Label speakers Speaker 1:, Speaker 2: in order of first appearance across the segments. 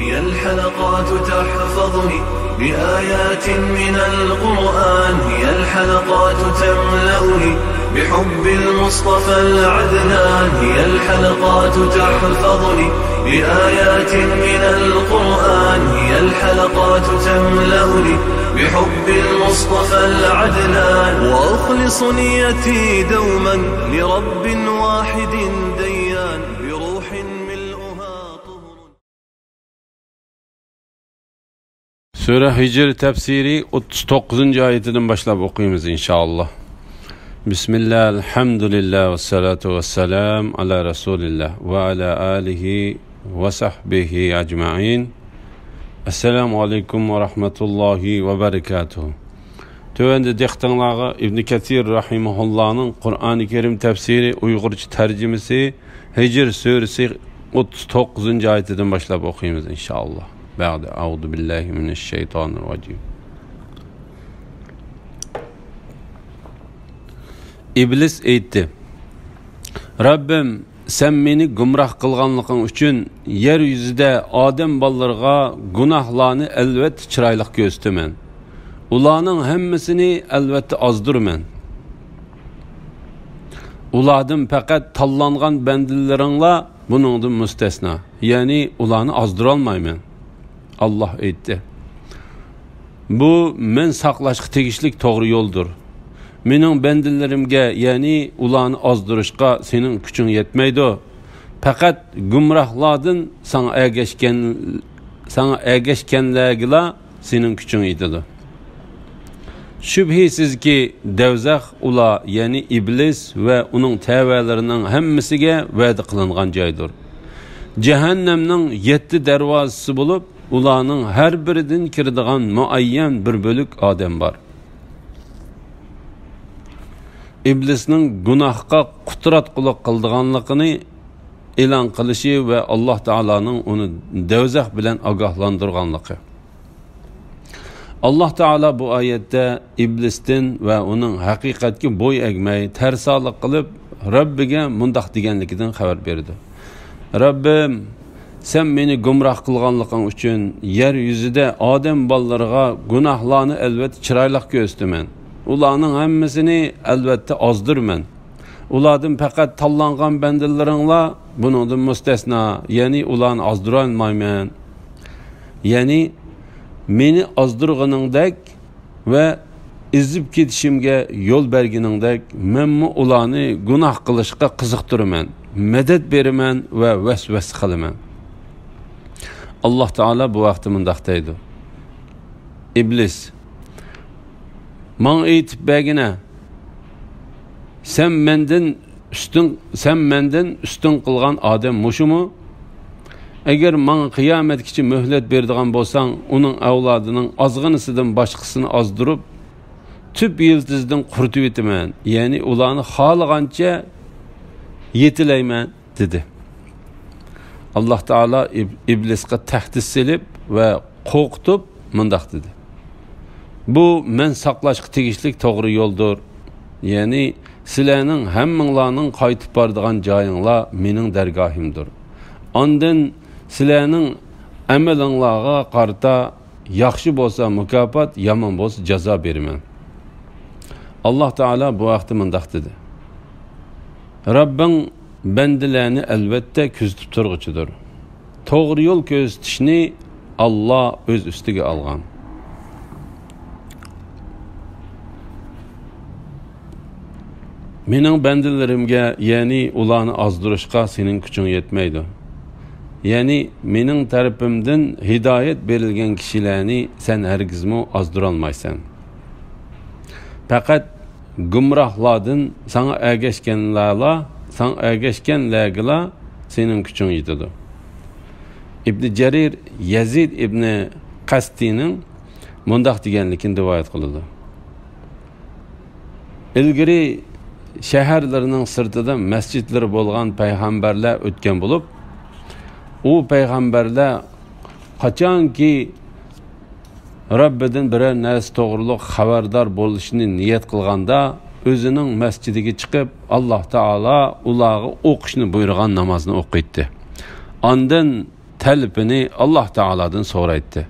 Speaker 1: هي الحلقات تحفظني بآيات من القرآن، هي الحلقات تملأني بحب المصطفى العدنان، هي الحلقات تحفظني بآيات من القرآن، هي الحلقات تملأني بحب المصطفى العدنان، وأخلص نيتي دوما لرب واحد ديان بروح ملؤها طهر.
Speaker 2: Sure Hicr tefsiri 39. ayetinden başlayıp okuyumuz inşallah. Bismillah, elhamdülillah ve salatu ve selam ala Resulillah ve ala alihi ve sahbihi ecma'in. Esselamu aleyküm ve rahmetullahi ve berekatuhu. Tövende dehtanlağı İbn Kathir rahimahullah'ın Kur'an-ı Kerim tefsiri Uygurca tercümesi Hicr suresi 39. ayetinden başlayıp okuyumuz inşallah. Ba'de auzu billahi mineşşeytanirracim. İblis aytdi: Rabbim, sen meni gumrah kılganlıkın üçün yer yüzüde Adem ballarga günahlarını elbet çıraylık göstermen. Ulanın hemmesini elbette azdırmen. Uladım fakat tallangan bendillerinle bunundan müstesna. Yani ulanı azdıralmaymen. Allah aytdi: Bu men saqlashqa tegishlik to'g'ri yo'ldir. Mening bendillerimge yani ulanı azdırışqa senin küçün yetmeydi. Fakat gumrahladın sana ergeşkenlergila senin küçün ididir. Şübhisiz ki devzaq ula yani iblis ve onun tevelerinin hemmesiga va'da qilingan joydir. Cehennemning 7 darvozasi bulup ularning her biridan kiradigan muayyan bir bölük odam bor. İblisning gunohga qudrat qildiganligini e'lon qilishi ve Allah Teala'nın onu devzaq bilan ogohlantirganligi. Allah Teala bu ayette iblistin ve onun haqiqatga bo'y egmay tarsalik qilib Rabbiga mundaq deganligidan xabar berdi. Rabbim, sen meni gumroh qilganliging uchun yer yuzida odam ballarga gunohlarni elbette chiroyli ko'rsataman. Ularning hammasini elbette azdırman. Ulardan faqat tanlangan bandalaringlar buningdan mustasno, ya'ni ularni azdira olmayman. Ya'ni meni azdırganingdek ve izib ketishimga yo'l berganingdek menmi ularni gunoh qilishga qiziqtiraman, medet beraman ve vasvas qilaman. Allah Teala bu vaqtda mundaq deydi: İblis, man aytib bergina, sen menden üstün qilgan odam mushumu? Eğer man qiyomatgacha mühlet berdigan bo'lsang, uning avlodining ozg'inisidan boshqasini azdırıp tüp yıldızdan qurtib etaman, ya'ni ularni xohlagancha yetilayman dedi. Allah Teala iblisga tahdid silib ve qo'rqitib mundaq dedi: Bu men saqlashga tegishlik to'g'ri yo'ldir. Ya'ni sizlarning hammanglarning qaytib boradigan joyinglar mening dargohimdir. Ondan sizlarning amalinglarga qarata yaxshi bo'lsa mukofot, yomon bo'lsa jazo beraman. Allah Teala bu vaqtda mundaq dedi: Rabbing bendilerini elbette küzütüp turguçudur. Toğru yol gözetişini Allah öz üstüge algan. Mening bendilerimge yani ulanı azdırışqa senin küçün yetmeydi. Yani mening tarafımdan hidayet berilgen kişilerini sen hergizmi azdıralmaysan. Fakat gumrahladın sana ergeşkenlerle senin küçün yetidir. İbn Cerir Yazid İbn Qasti'nin mundaq deganligini rivoyat qiladi. İlgari shaharlarning sirtida masjidlar bo'lgan payg'ambarlar o'tgan bo'lib, u payg'ambarlar qachonki Rabbidan biror narsa to'g'riliq xabardor bo'lishni niyat qilganda o'zining masjidiga chiqib Allah Teala ularga o'qishni buyurgan namozni o'qiydi. Ondan talpini Allah Taaladan so'raydi.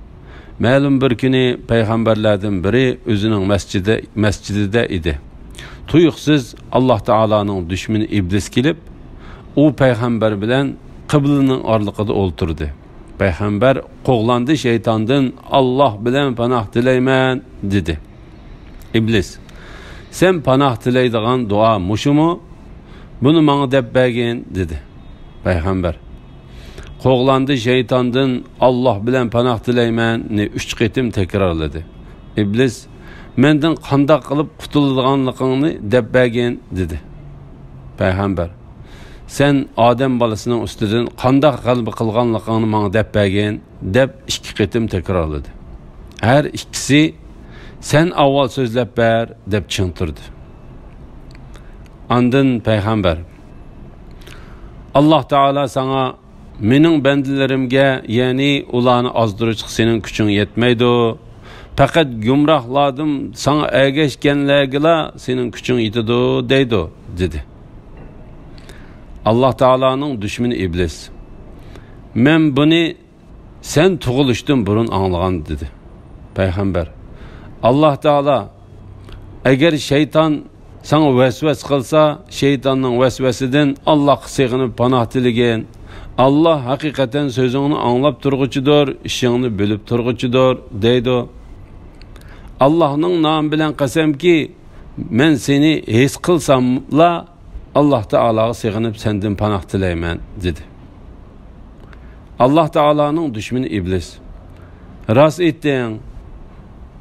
Speaker 2: Ma'lum bir kuni payg'ambarlardan biri o'zining masjidida edi. Tuyuqsiz Allah Taalaning düşməni iblis kelib, o payg'ambar bilan qiblaning orliqida o'ltirdi. Payg'ambar qo'g'landi shaytondan Allah bilan panoh tilayman dedi. İblis, sen panoh tilaydigan duo mushumu? Bunu menga deb bergin dedi. Payg'ambar qo'g'landi shaytondan Allah bilan panoh tilayman ne 3 qitim takrorladi. İblis, mendan qanday qilib qutuladiganligingni deb bergin dedi. Payg'ambar, sen odam bolasining ustidan qanday qalbi qilganligingni menga deb bergin deb 2 qitim takrorladi. Her ikkisi sen avval so'zlab ber deb chıntirdi. Andın payg'ambar, Allah Taala sana mening bandilarimga, ya'ni ularni azdırıcıq senin kuching yetmaydi. Faqat gumrohladim sana ergashganlarga sening kuching yetadi deydi dedi. Allah Taala'nın düşməni iblis, men bunu sen tug'ilishdan burun anglagan dedi. Payg'ambar, Allah Taala agar shayton sana vasvas qilsa, shaytonning vasvasidan Allohga sig'inib panoh tilagan. Allah haqiqatan so'zingni anglab turg'uchidir, ishingni bilib turg'uchidir deydi. Allah'ning nomi bilan qasamki, men seni his qilsamla Allah Taalaga sig'inib sendan panoh tilayman dedi. Allah Taala'ning düşməni iblis, rost aytding,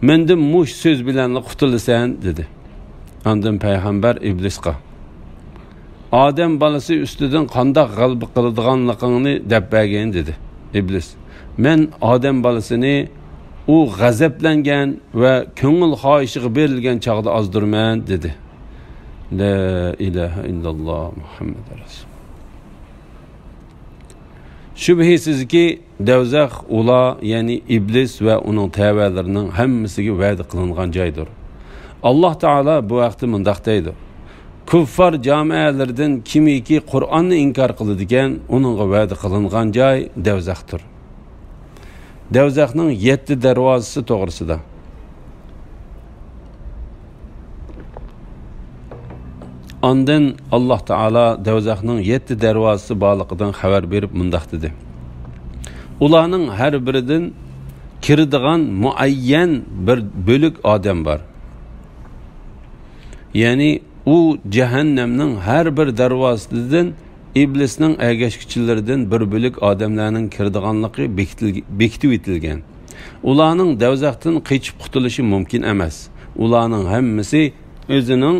Speaker 2: mendan mush so'z bilan qutulasan dedi. Ondan payg'ambar iblisga, odam bolasi ustidan qanday g'alaba qiladiganligingni deb bergin dedi. İblis, men odam bolasini u g'azablangan va ko'ngil xohishiga berilgan chog'da ozdirman dedi. La ilaha illalloh Muhammad rasul. Şübhəsiz ki, do'zax ular, ya'ni iblis va uning tavalarining hammasiga va'da qilingan joydir. Allah Taala bu vaqtda mundaq deydi: kuffar jamialardan kimiki Qur'onni inkor qiladigan, uningga va'da qilingan joy do'zaxdir. Do'zaxning 7 darvozasi to'g'risida Ondan Allah Taala do'zaxning 7 darvozasi borligidan xabar berib mundaq dedi: ularning har biridan kiradigan muayyan bir bölük odam bor. Ya'ni u cehennemning har bir darvozasidan iblisning ergashkichilaridan bir bölük odamlarning kiradiganligi bekitib etilgan. Ularning do'zaxdan qochib qutulishi mumkin emas. Ularning hammasi o'zining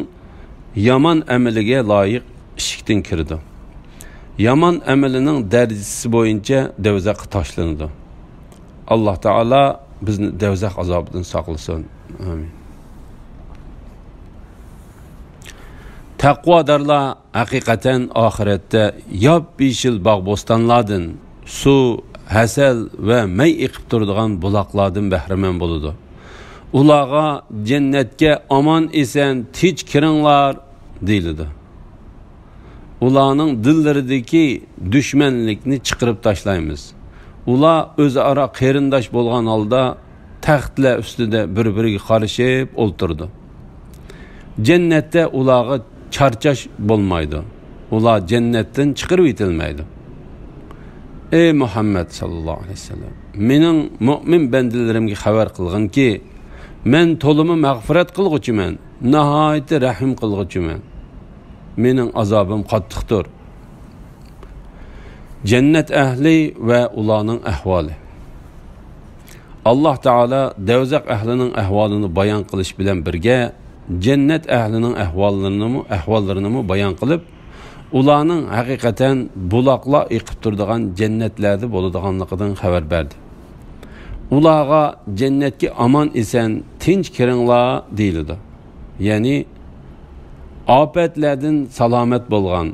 Speaker 2: yaman amaliga loyiq eshikdan kirdi. Yaman amalining darajasi bo'yicha do'zaxga tashlanadi. Allah Taala bizni do'zax azobidan saqlasin. Amin. Taqvodorlar haqiqatan oxiratda yop-yeshil bog' bo'stonlardan, suv, hasal va may eqib turadigan buloqlardan bahramand bo'ladi. Ularga jannatga omon eson tinch kiringlar deyiladi. Ularning dillaridagi dushmanlikni chiqarib tashlaymiz. Ular o'zaro qarindosh bo'lgan holda taxtlar ustida bir-biriga qarashib o'ltirdi. Jannatda ularga charchash bo'lmaydi. Ular jannatdan chiqarib etilmaydi. Ey Muhammad sallallohu alayhi vasallam, mening mu'min bandalarimga xabar qilginki, men to'limi mag'firat qilg'uchiman, nihoyatda rahim qilg'uchiman. Mening azobim qattiqdir. Jannat ahli va ularning ahvoli. Allah Taala do'zax ahlining ahvolini bayon qilish bilan birga jannat ahlining ahvollarini bayon qilib, ularning haqiqatan buloqlar eqib turadigan jannatlarda bo'ladiganligidan xabar berdi. Ularga jannatga omon eson tinch kiringlar deyiladi. Ya'ni ofatlardan salomat bo'lgan,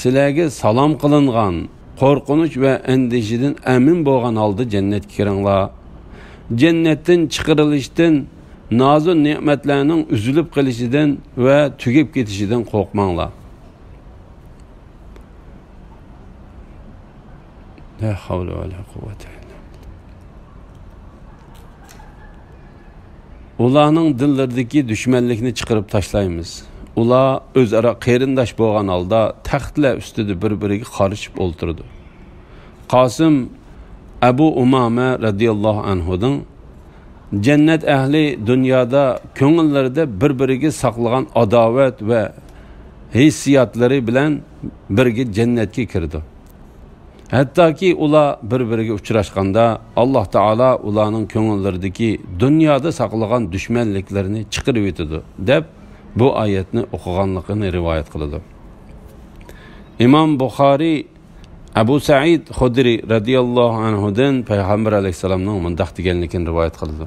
Speaker 2: sizlarga salom qilingan, qo'rqinch va andishidan amin bo'lgan holda jannatga kiringlar. Jannatdan chiqarilishdan, nozik ne'matlarning uzilib qolishidan va tugab ketishidan qo'rqmanglar. La havle ve la kuvvete illa billah. Ularning dillaridagi dushmanlikni chiqarib tashlaymiz. Ular o'zaro qarindosh bo'lgan holda taxtlar ustida bir-biriga qarishib o'ltirdi. Qosim Abu Umama radhiyallohu anhudan cennet ehli dünyada ko'ngillarida bir-biriga saqlagan adovat ve hissiyatları bilen birga cennetga kirdi. Hattoki ular bir-biriga uchrashganda Alloh taolo ularning ko'ngillaridagi dunyoda saqlagan dushmanliklarini chiqarib etdi deb bu oyatni o'qiganligini rivoyat qiladi. Imom Buxoriy Abu Said Xudri radhiyallohu anhudan Payg'ambar alayhisalomning mundaq deganligini rivoyat qildi.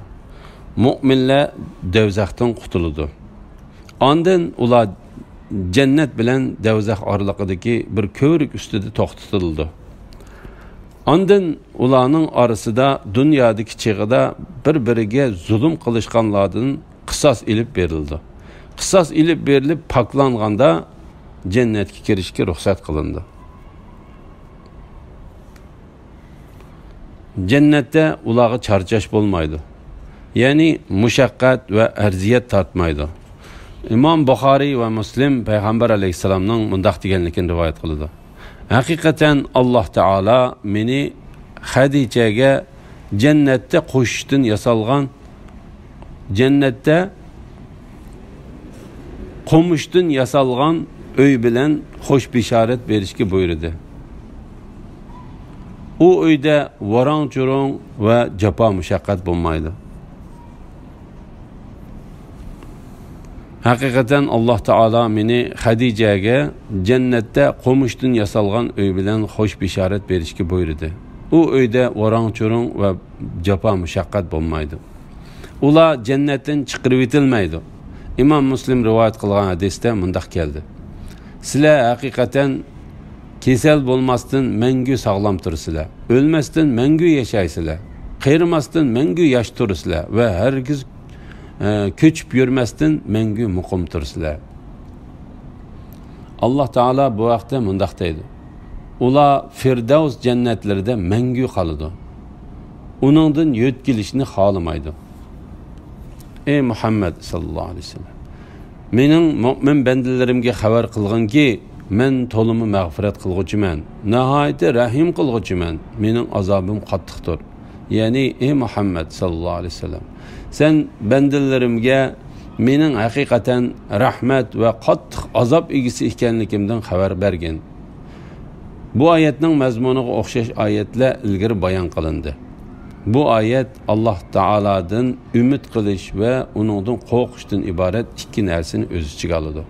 Speaker 2: Mu'minlar dovzaxdan qutuladi. Ondan ular cennet bilen dovzax oraliqidagi bir ko'rik ustida to'xtatildi. Ondan ularning orasida dunyodagi chig'ida bir-biriga zulm qilishganlardan qisos ilib berildi. Qisos ilib berilib poklanganda jannatga kirishga ruxsat qilindi. Cennette ularga charchash bo'lmaydi. Ya'ni mushaqqat va arziyat tortmaydi. İmam Buxoriy va Muslim Payg'ambar alayhisalomning mundaq deganligini rivoyat qildi. Haqiqatan Alloh taolo meni Hadichaga jannatda qo'shishdan yasalgan jannatda qo'mishdan yasalgan uy bilan xo'sh bishorat berishga buyurdi. U uyda varang-churung va jafo mushaqqat bo'lmaydi. Haqiqatan Alloh taolo meni Hadichaga jannatda qo'mishdan yasalgan uy bilan xo'sh bishorat berishga buyurdi. U uyda varang-churung va jafo mushaqqat bo'lmaydi. Ular jannatdan chiqarib etilmaydi. Imom Muslim rivoyat qilgan hadisda mundaq keldi. Sizlar haqiqatan kesel bo'lmasdan mangu sog'lom tursizlar. O'lmasdan mangu yashaysizlar. Qiyrimasdan mangu yosh tursizlar va hargiz ko'chib yurmasdan mangu muqim tursizlar. Alloh taolo bu vaqtda mundaq deydi. Ular Firdavs jannatlarida mangu qoladi. Uningdan yo'tkilishni xohlamaydi. Ey Muhammad sallallohu alayhi vasallam, mening mu'min bandalarimga xabar qilginki, men to'limi mag'firat qilguvchiman, nihoyat rahim qilguvchiman. Mening azobim qattiqdir. Ya'ni ey Muhammad sallallohu alayhi vasallam, sen bandalarimga mening haqiqatan rahmat va qattiq azob egisi ekanligimdan xabar bergin. Bu oyatning mazmuniga o'xshash oyatlar ilgari bayon qilindi. Bu oyat Alloh taoladan umid qilish va uningdan qo'rqishdan iborat ikki narsani o'z ichiga oladi.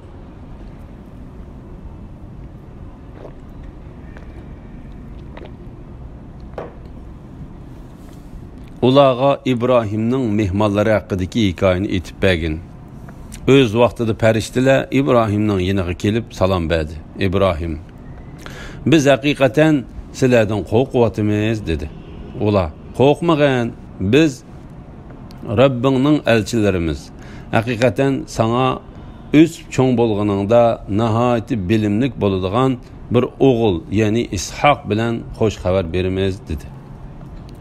Speaker 2: Ularga İbrahimning mehmonlari haqidagi hikoyani aytib bergin. O'z vaqtida farishtalar İbrahimning yeniga kelib salom berdi. İbrahim, biz haqiqatan sizlardan qo'rqyapmiz dedi. Ular, qo'rqmag'in, biz Rabbingning elchilarimiz. Haqiqatan sana o'sib cho'ng bo'lganingda nihoyat bilimlik bo'ladigan bir o'g'il, ya'ni Ishoq bilan xo'sh xabar beramiz dedi.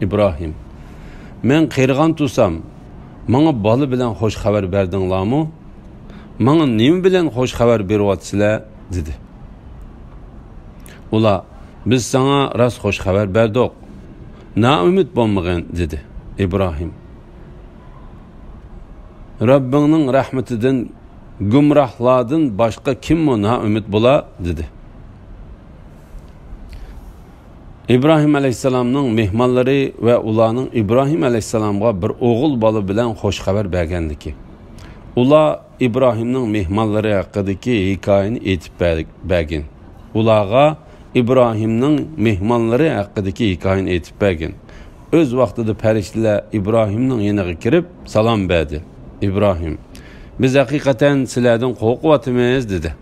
Speaker 2: İbrahim, men qirg'an tursam, menga bola bilan xo'sh xabar berdinglarmi? Menga nima bilan xo'sh xabar beryapsizlar dedi. Ular, biz sana rost xo'sh xabar berdik. Na umid bo'lmag'in dedi. İbrahim, Rabbingning rahmatidan gumrohlardan boshqa kim na umid bo'la dedi. İbrahim aleyhisselamның mehmonlari ve ularning İbrahim aleyhisselamga bir o'g'il bola bilan xo'sh xabar bergandiki, ular İbrahimning mehmonlari haqidagi hikoyani aytib bergin. Ularga İbrahimning mehmonlari haqidagi hikoyani aytib bergin. O'z vaqtida farishtalar İbrahimning yeniga kirib salom berdi. İbrahim, biz haqiqatan sizlardan qo'rqyapmiz dedi.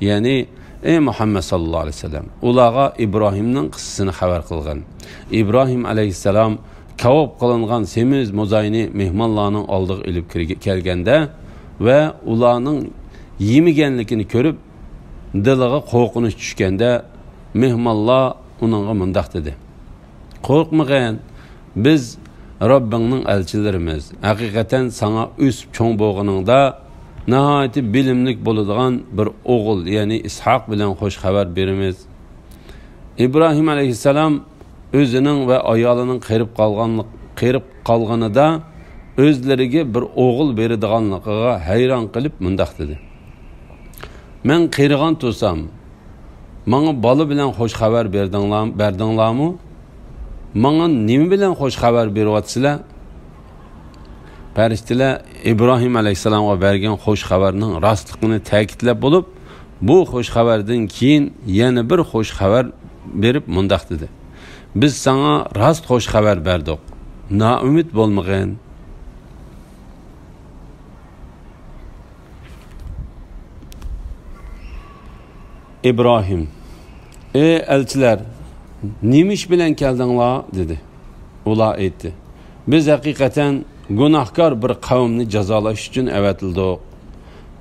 Speaker 2: Ya'ni ey Muhammed sallallahu aleyhi ve sellem, ularga İbrahimning qissasini xabar qilgan. İbrahim aleyhisselam kavob qilingan semiz mo'zayni mehmonlarning oldiga ilib kelganda ve ularning yemaganligini ko'rib diliga qo'rqinish tushganda mehmonlar uningga mundaq dedi. Qo'rqmag'in. Biz Rabbingning elchilarimiz. Haqiqatan sana o'sib cho'ng bo'lganingda nihoyat bilimlik bo'ladigan bir o'g'il, ya'ni Ishoq bilan xo'sh xabar beramiz. İbrahim alayhissalom o'zining va ayolining qirib qolganida o'zlariga bir o'g'il beradiganligiga hayron qilib mundaq dedi. Men qirg'an tursam, menga bola bilan xo'sh xabar berdinglarmi? Menga nima bilan xo'sh xabar beryapsizlar? Farishtalar İbrahim alayhissalomga bergan xo'sh xabarning rostligini ta'kidlab bo'lib, bu xo'sh xabardan keyin yana bir xo'sh xabar berib mundaq dedi. Biz sana rost xo'sh xabar berdik. Noumid bo'lmag'in. İbrahim: "Ey elçiler, nima ish bilan keldinglar?" dedi. Ular aytdi: "Biz haqiqatan gunohkor bir qavmni jazolash uchun avatildik.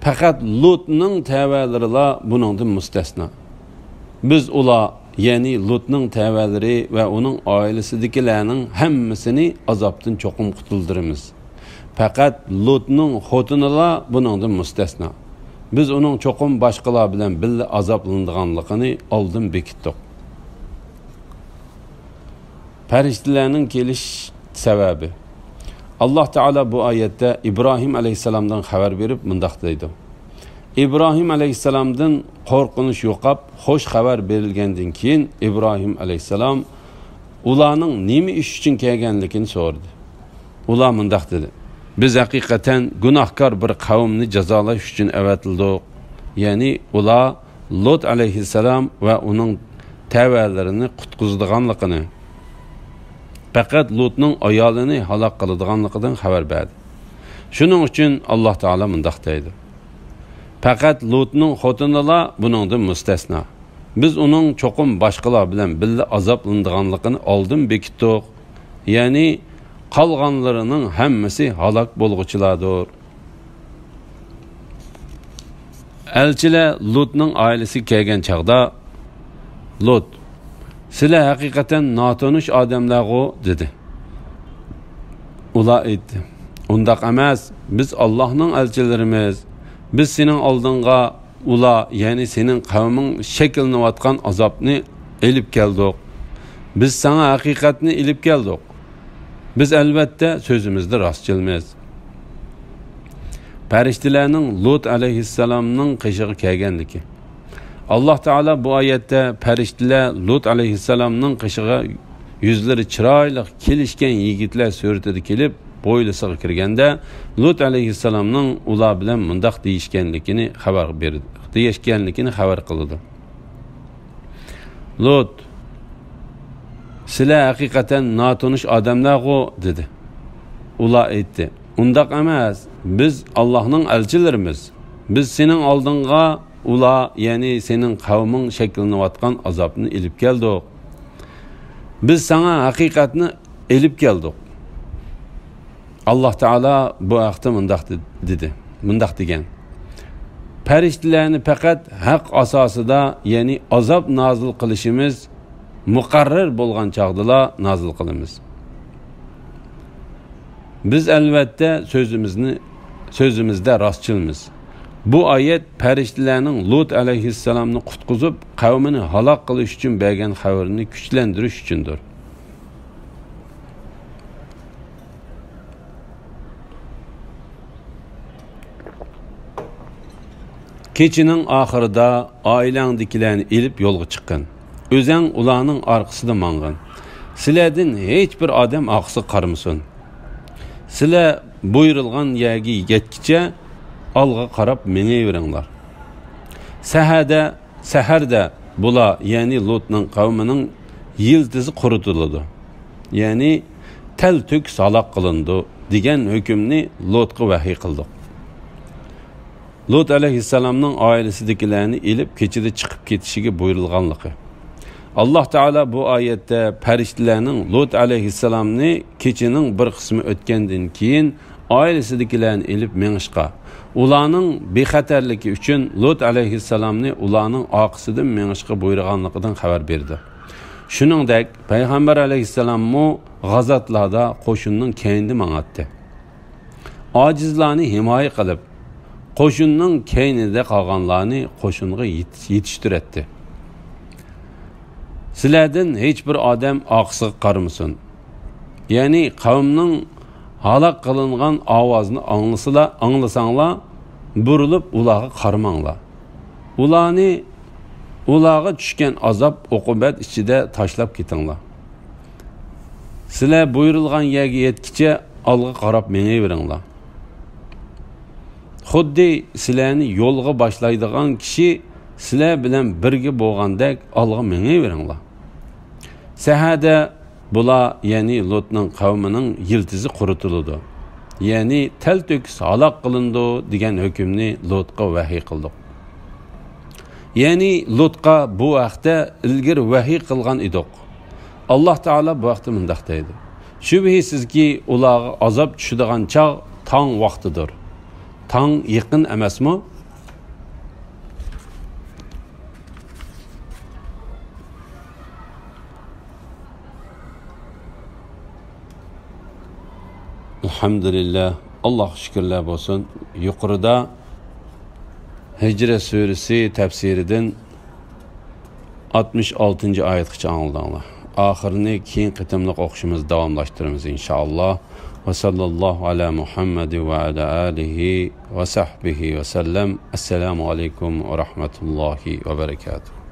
Speaker 2: Faqat Lutning tavalarilar buningdan mustasno. Biz ular, ya'ni Lutning tavalari va uning oilasidagilarning hammasini azobdan cho'qim qutuldiramiz. Faqat Lutning xotinilar buningdan mustasno. Biz uning cho'qim boshqalar bilan birga azoblanganligini oldin bekitdik." Farishtalarning kelish sababi. Allah Teala bu ayette İbrahim aleyhisselamdan xabar berib mundaq deydi. İbrahim aleyhisselamdan qo'rqinish yo'qab, xo'sh xabar berilgandan keyin İbrahim aleyhisselam ularning nima ish uchun kelganligini so'radi. Ular mundaq dedi: "Biz haqiqatan gunohkor bir qavmni jazolash uchun avatildik." Ya'ni ular Lut aleyhisselam va uning tavalarini qutqizdiganligini, faqat Lutning ayolini halok qiladiganligidan xabar berdi. Shuning uchun Alloh taolo mundaq deydi: "Faqat Lutning xotinilar buningdan mustasno. Biz uning cho'qim boshqalar bilan birga azoblanadiganligini oldin bekitdik. Ya'ni qolganlarining hammasi halok bo'lguchilardir." Elchilar Lutning oilasi kelgan chaqda Lut: "Sizlar haqiqatan notanish odamlar-ku" dedi. Ular aytdi: "Undaq emas, biz Allohning elchilarimiz. Biz sening oldinga ular, ya'ni sening qavming shakllanayotgan azobni elib keldik. Biz sana haqiqatni elib keldik. Biz albatta so'zimizda rostchilmiz." Farishtalarning Lut alayhissalomning qishig'i kelganligi. Allah Teala bu ayette farishtalar Lut alayhissalomning qishig'i yuzlari chiroyli kelishgan yigitlar suratida kelib bo'ylisiga kirganda Lut alayhissalomning ular bilan mundaq deyishganligini xabar berdi. Xabar qildi. Lut: "Sizlar haqiqatan notanish odamlar-ku" dedi. Ular aytdi: "Undaq emas, biz Allohning elchilarimiz. Biz sening oldinga ular, ya'ni sening qavming shakllanayotgan azobni elib keldik. Biz sana haqiqatni elib keldik." Allah Teala bu vaqtda mundaq dedi. Mundaq degan: "Farishtalarni faqat haq asosida, ya'ni azob nozil qilishimiz muqarrar bo'lgan chaqdala nozil qilamiz. Biz albatta so'zimizda rostchilmiz." Bu ayet farishtalarning Lut alayhissalomni qutqizib, qavmini halok qilish uchun bergan xabarini kuchlantirish uchundir. Kechining oxirida oilangdagilarni elib yo'lga chiqqan. O'zing ularning orqasida mang'in. Sizlardan hech bir odam oqsi qarmasin. Sizlar buyurilgan yerga yetkicha alga qarab meneyveringlar. Saharda bular, ya'ni Lutning qavmining yildizi quritildi. Ya'ni taltuk saloq qilindi degan hukmni Lutga vahiy qildi. Lut alayhissalomning oilasidagilarni elib kechida chiqib ketishiga buyurilganligi. Allah Teala bu ayette farishtalarning Lut alayhissalomni kechining bir qismi o'tgandan keyin oilasidagilarni elib mengishqa, ularning bexatarligi uchun Lut alayhissalomni ularning oqisidan mengishqa buyurganligidan xabar berdi. Shuningdek, Payg'ambar alayhissalom mu g'azotlarda qo'shinning keyinida mang'atdi. Ojizlarni himoya qilib, qo'shinning keynida qolganlarni qo'shinga yetishtirdi. Sizlardan hech bir odam oqsiq qarmasin. Ya'ni qavmning halok qilingan ovozini anglasanglar, burilib ularga qarmanglar. Ularga tushgan azob uqubat ichida tashlab ketinglar. Sizlar buyurilgan yerga yetkicha olg'a qarab mengaveringlar. Xuddi sizlarni yo'lga boshlaydigan kishi sizlar bilan birga bo'lgandek olg'a mengaveringlar. Sahada bular, ya'ni Lotning qavmining yildizi quritildi. Ya'ni talto'kis halok qilindi degan hukmni Lotga vahiy qildik. Ya'ni Lotga bu vaqtda ilgir vahiy qilgan edik. Alloh taolo bu vaqtda mundaq deydi: Shubhisizki ularga azob tushadigan chog' tong vaqtidir. Tong yaqin emasmi? Elhamdülillah, Allah şükürler olsun. Yukarıda Hicre suresi tefsirinden 66. ayetçe anıldığınlar. Ahirini keyin qitimliq o'qishimiz davomlashtiramiz inshaalloh. Va sallallohu ala Muhammad va ala alihi va sahbihi va sallam. Assalomu alaykum va rahmatullohi va barakatuh.